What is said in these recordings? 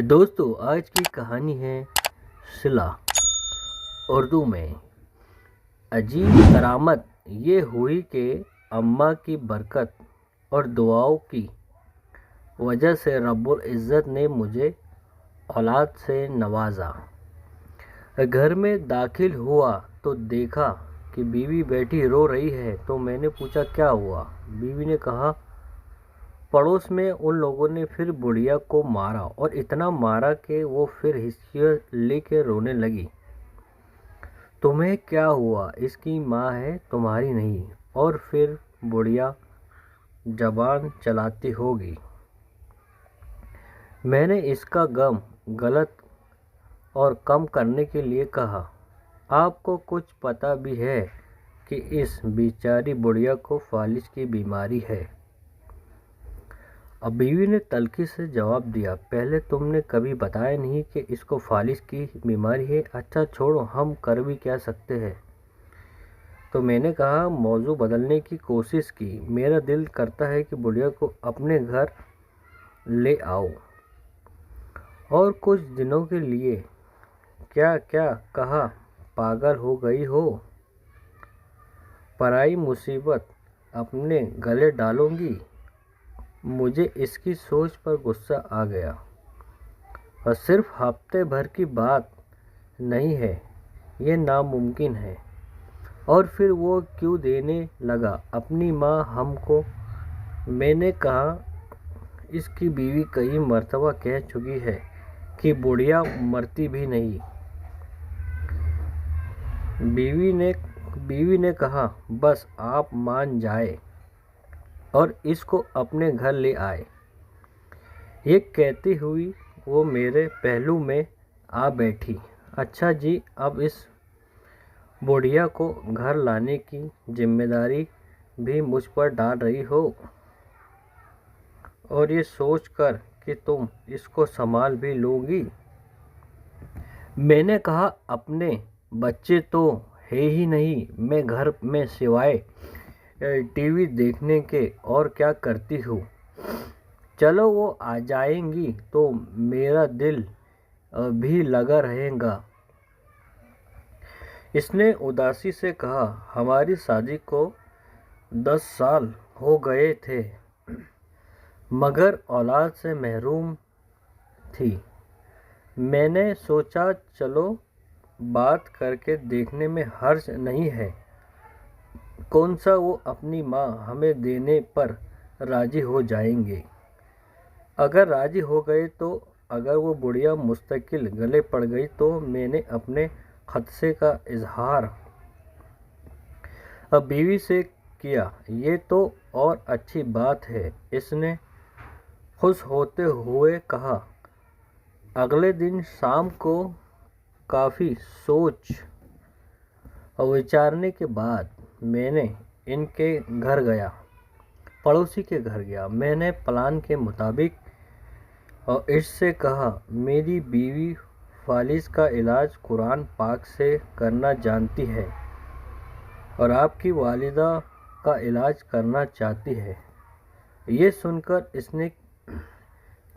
دوستو آج کی کہانی ہے صلہ۔ اردو میں عجیب کرامت یہ ہوئی کہ اماں کی برکت اور دعاؤں کی وجہ سے رب العزت نے مجھے اولاد سے نوازا۔ گھر میں داخل ہوا تو دیکھا کہ بیوی بیٹھی رو رہی ہے، تو میں نے پوچھا کیا ہوا؟ بیوی نے کہا پڑوس میں ان لوگوں نے پھر بڑھیا کو مارا اور اتنا مارا کہ وہ پھر ہچکیاں لے کے رونے لگی۔ تمہیں کیا ہوا؟ اس کی ماں ہے، تمہاری نہیں، اور پھر بڑھیا زبان چلاتی ہوگی۔ میں نے اس کا غم غلط اور کم کرنے کے لیے کہا آپ کو کچھ پتہ بھی ہے کہ اس بیچاری بڑھیا کو فالج کی بیماری ہے؟ اب بیوی نے تلخی سے جواب دیا پہلے تم نے کبھی بتایا نہیں کہ اس کو فالج کی بیماری ہے۔ اچھا چھوڑو، ہم کر بھی کیا سکتے ہیں؟ تو میں نے کہا موضوع بدلنے کی کوشش کی، میرا دل کرتا ہے کہ بڑھیا کو اپنے گھر لے آؤ اور کچھ دنوں کے لیے۔ کیا کیا کہا؟ پاگل ہو گئی ہو؟ پرائی مصیبت اپنے گلے ڈالوں گی؟ مجھے اس کی سوچ پر غصہ آ گیا۔ اور صرف ہفتے بھر کی بات نہیں ہے، یہ ناممکن ہے۔ اور پھر وہ کیوں دینے لگا اپنی ماں ہم کو؟ میں نے کہا اس کی بیوی کئی مرتبہ کہہ چکی ہے کہ بڑھیا مرتی بھی نہیں۔ بیوی نے کہا بس آپ مان جائیں اور اس کو اپنے گھر لے آئے۔ یہ کہتی ہوئی وہ میرے پہلو میں آ بیٹھی۔ اچھا جی، اب اس بڑھیا کو گھر لانے کی ذمہ داری بھی مجھ پر ڈال رہی ہو، اور یہ سوچ کر کہ تم اس کو سنبھال بھی لو گی۔ میں نے کہا اپنے بچے تو ہے ہی نہیں، میں گھر میں سوائے ٹی وی دیکھنے کے اور کیا کرتی ہوں؟ چلو وہ آ جائیں گی تو میرا دل بھی لگا رہے گا۔ اس نے اداسی سے کہا ہماری شادی کو 10 سال ہو گئے تھے مگر اولاد سے محروم تھی۔ میں نے سوچا چلو بات کر کے دیکھنے میں حرج نہیں ہے، کون سا وہ اپنی ماں ہمیں دینے پر راضی ہو جائیں گے۔ اگر راضی ہو گئے تو اگر وہ بڑھیا مستقل گلے پڑ گئی تو میں نے اپنے خدشے کا اظہار اب بیوی سے کیا۔ یہ تو اور اچھی بات ہے، اس نے خوش ہوتے ہوئے کہا۔ اگلے دن شام کو کافی سوچ وچارنے کے بعد میں نے ان کے گھر گیا، پڑوسی کے گھر گیا۔ میں نے پلان کے مطابق اس سے کہا میری بیوی فالج کا علاج قرآن پاک سے کرنا جانتی ہے اور آپ کی والدہ کا علاج کرنا چاہتی ہے۔ یہ سن کر اس نے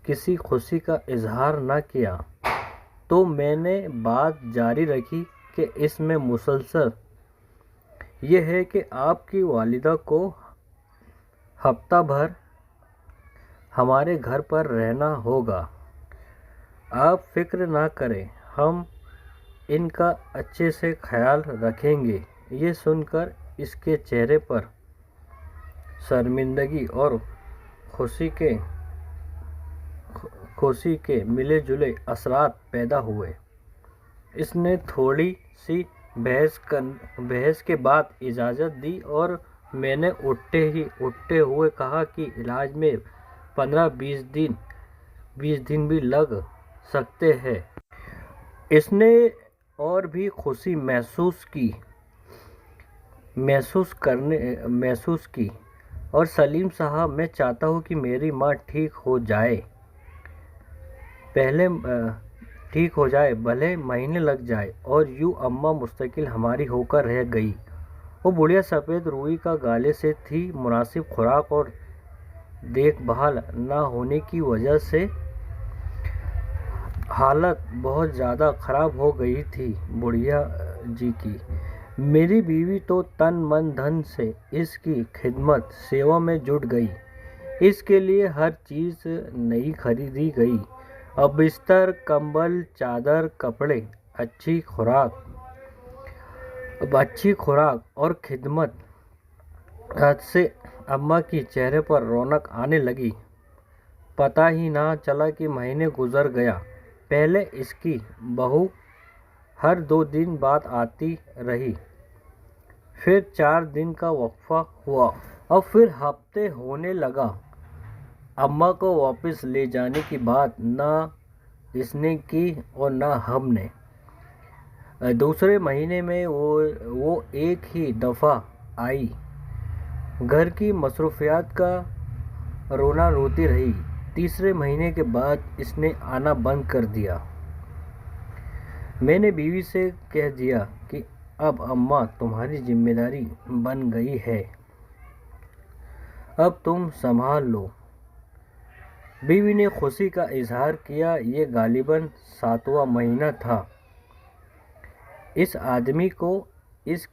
کسی خوشی کا اظہار نہ کیا، تو میں نے بات جاری رکھی کہ اس میں مسلسل یہ ہے کہ آپ کی والدہ کو ہفتہ بھر ہمارے گھر پر رہنا ہوگا۔ آپ فکر نہ کریں، ہم ان کا اچھے سے خیال رکھیں گے۔ یہ سن کر اس کے چہرے پر شرمندگی اور خوشی کے ملے جلے اثرات پیدا ہوئے۔ اس نے تھوڑی سی بحث کے بعد اجازت دی اور میں نے اٹھتے ہوئے کہا کہ علاج میں 15-20 دن بھی لگ سکتے ہیں۔ اس نے اور بھی خوشی محسوس کی اور سلیم صاحب میں چاہتا ہوں کہ میری ماں ٹھیک ہو جائے بھلے مہینے لگ جائے، اور یوں اماں مستقل ہماری ہو کر رہ گئی۔ وہ بڑھیا سفید روئی کا گالے سے تھی، مناسب خوراک اور دیکھ بھال نہ ہونے کی وجہ سے حالت بہت زیادہ خراب ہو گئی تھی بڑھیا جی کی۔ میری بیوی تو تن من دھن سے اس کی خدمت سیوا میں جٹ گئی۔ اس کے لیے ہر چیز نئی خریدی گئی اور بستر، کمبل، چادر، کپڑے، اچھی خوراک اور خدمت سے اماں کے چہرے پر رونق آنے لگی۔ پتہ ہی نہ چلا کہ مہینے گزر گیا۔ پہلے اس کی بہو ہر 2 دن بعد آتی رہی، پھر 4 دن کا وقفہ ہوا اور پھر ہفتے ہونے لگا۔ اماں کو واپس لے جانے کی بات نہ اس نے کی اور نہ ہم نے۔ دوسرے مہینے میں وہ ایک ہی دفعہ آئی۔ گھر کی مصروفیات کا رونا روتی رہی۔ تیسرے مہینے کے بعد اس نے آنا بند کر دیا۔ میں نے بیوی سے کہہ دیا کہ اب اماں تمہاری ذمہ داری بن گئی ہے، اب تم سنبھال لو۔ بیوی نے خوشی کا اظہار کیا۔ یہ غالباً 7واں مہینہ تھا۔ اس آدمی کو اس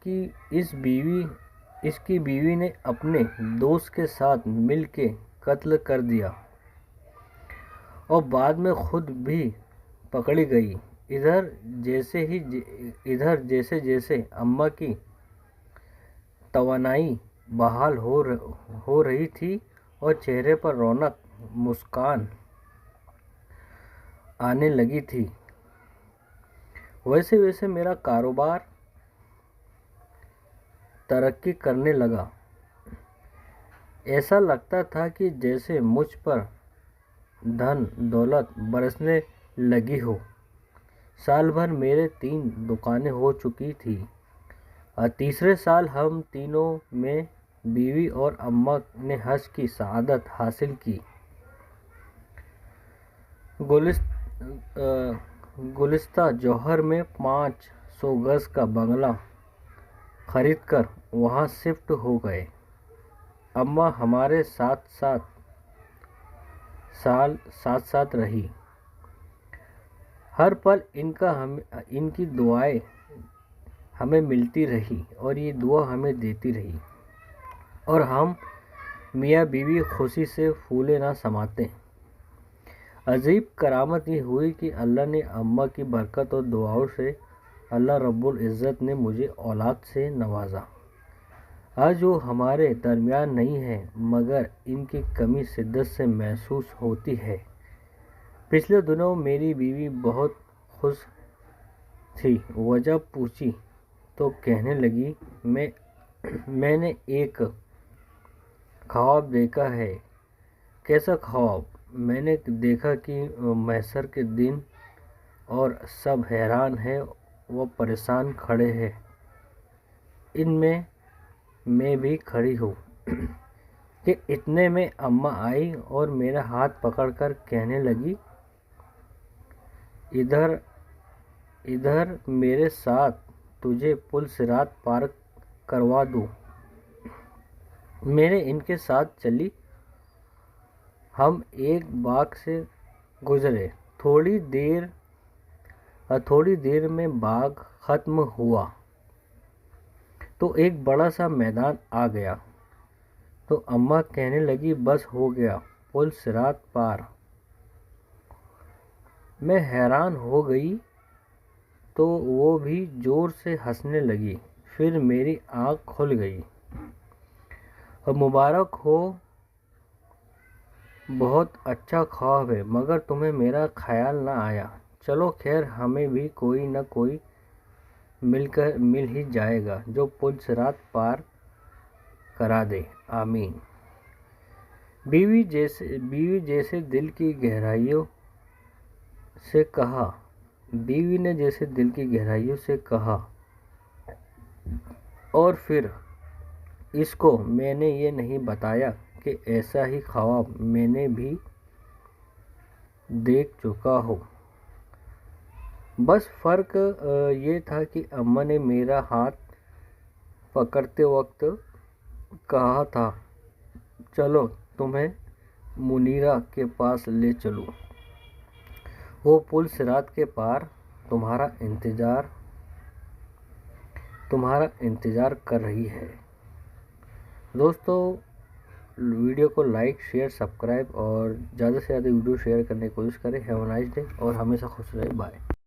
کی بیوی نے اپنے دوست کے ساتھ مل کے قتل کر دیا اور بعد میں خود بھی پکڑی گئی۔ ادھر جیسے جیسے اماں کی توانائی بحال ہو رہی تھی اور چہرے پر رونق، مسکان آنے لگی تھی، ویسے ویسے میرا کاروبار ترقی کرنے لگا۔ ایسا لگتا تھا کہ جیسے مجھ پر دھن دولت برسنے لگی ہو۔ سال بھر میرے 3 دکانیں ہو چکی تھیں اور تیسرے سال ہم تینوں میں بیوی اور اماں نے حج کی سعادت حاصل کی۔ گلشتہ جوہر میں 500 گز کا بنگلہ خرید کر وہاں شفٹ ہو گئے۔ اماں ہمارے ساتھ رہی۔ ہر پل ان کی دعائیں ہمیں ملتی رہی اور یہ دعا ہمیں دیتی رہی اور ہم میاں بیوی خوشی سے پھولے نہ سماتے۔ عجیب کرامت یہ ہوئی کہ اللہ نے اماں کی برکت اور دعاؤں سے اللہ رب العزت نے مجھے اولاد سے نوازا۔ آج وہ ہمارے درمیان نہیں ہے، مگر ان کی کمی شدت سے محسوس ہوتی ہے۔ پچھلے دنوں میری بیوی بہت خوش تھی۔ وجہ پوچھی تو کہنے لگی، میں نے ایک خواب دیکھا ہے۔ کیسا خواب؟ میں نے دیکھا کہ محشر کے دن اور سب حیران ہیں و پریشان کھڑے ہیں، ان میں بھی کھڑی ہوں کہ اتنے میں اماں آئی اور میرا ہاتھ پکڑ کر کہنے لگی، ادھر میرے ساتھ، تجھے پل صراط پار کروا دوں۔ میں نے ان کے ساتھ چلی۔ ہم ایک باغ سے گزرے۔ تھوڑی دیر میں باغ ختم ہوا تو ایک بڑا سا میدان آ گیا۔ تو اماں کہنے لگی، بس ہو گیا پل صراط پار۔ میں حیران ہو گئی تو وہ بھی زور سے ہنسنے لگی۔ پھر میری آنکھ کھل گئی۔ مبارک ہو، بہت اچھا خواب ہے، مگر تمہیں میرا خیال نہ آیا۔ چلو خیر، ہمیں بھی کوئی نہ کوئی مل ہی جائے گا جو پل صراط پار کرا دے، آمین۔ بیوی نے دل کی گہرائیوں سے کہا، اور پھر اس کو میں نے یہ نہیں بتایا کہ ایسا ہی خواب میں نے بھی دیکھ چکا ہوں۔ بس فرق یہ تھا کہ اماں نے میرا ہاتھ پکڑتے وقت کہا تھا، چلو تمہیں منیرہ کے پاس لے چلوں۔ وہ پل صراط کے پار تمہارا انتظار کر رہی ہے۔ دوستو، ویڈیو کو لائک، شیئر، سبسکرائب اور زیادہ سے زیادہ ویڈیو شیئر کرنے کی کوشش کریں۔ ہیو اے نائس ڈے اور ہمیشہ خوش رہے۔ بائے۔